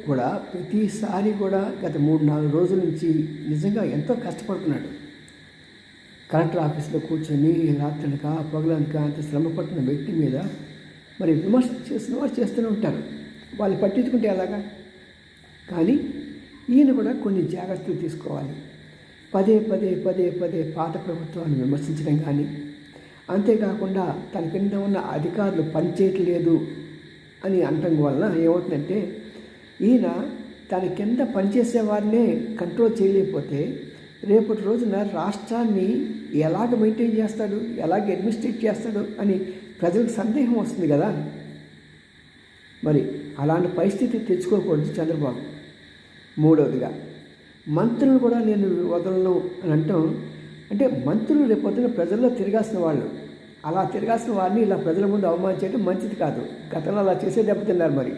కూడా ప్రతిసారి కూడా గత 3-4 రోజుల నుంచి నిజంగా ఎంతో కష్టపడుతున్నాడు. కలెక్టర్ ఆఫీస్లో కూర్చొని రాత్రనక పగలనక అంత శ్రమ పడుతున్న వ్యక్తి మీద మరి విమర్శ చేసిన వారు చేస్తూనే ఉంటారు. వాళ్ళు పట్టించుకుంటే ఎలాగా? కానీ ఈయన కూడా కొన్ని జాగ్రత్తలు తీసుకోవాలి. పదే పదే పదే పదే పాత ప్రభుత్వాన్ని విమర్శించడం కానీ, అంతేకాకుండా తన కింద ఉన్న అధికారులు పనిచేయట్లేదు అని అనటం వలన ఏమవుతుందంటే, ఈయన తన కింద పనిచేసే వారినే కంట్రోల్ చేయలేకపోతే రేపటి రోజున రాష్ట్రాన్ని ఎలాగ మెయింటైన్ చేస్తాడు, ఎలాగ అడ్మినిస్ట్రేట్ చేస్తాడు అని ప్రజలకు సందేహం వస్తుంది కదా. మరి అలాంటి పరిస్థితి తెచ్చుకోకూడదు చంద్రబాబు. మూడవదిగా మంత్రులు కూడా నేను వదలను అని అంటాం. అంటే మంత్రులు రేపొద్దున ప్రజల్లో తిరగాల్సిన వాళ్ళు, అలా తిరగాల్సిన వారిని ఇలా ప్రజల ముందు అవమానించడం మంచిది కాదు. గతంలో అలా చేసే దెబ్బతిన్నారు మరి.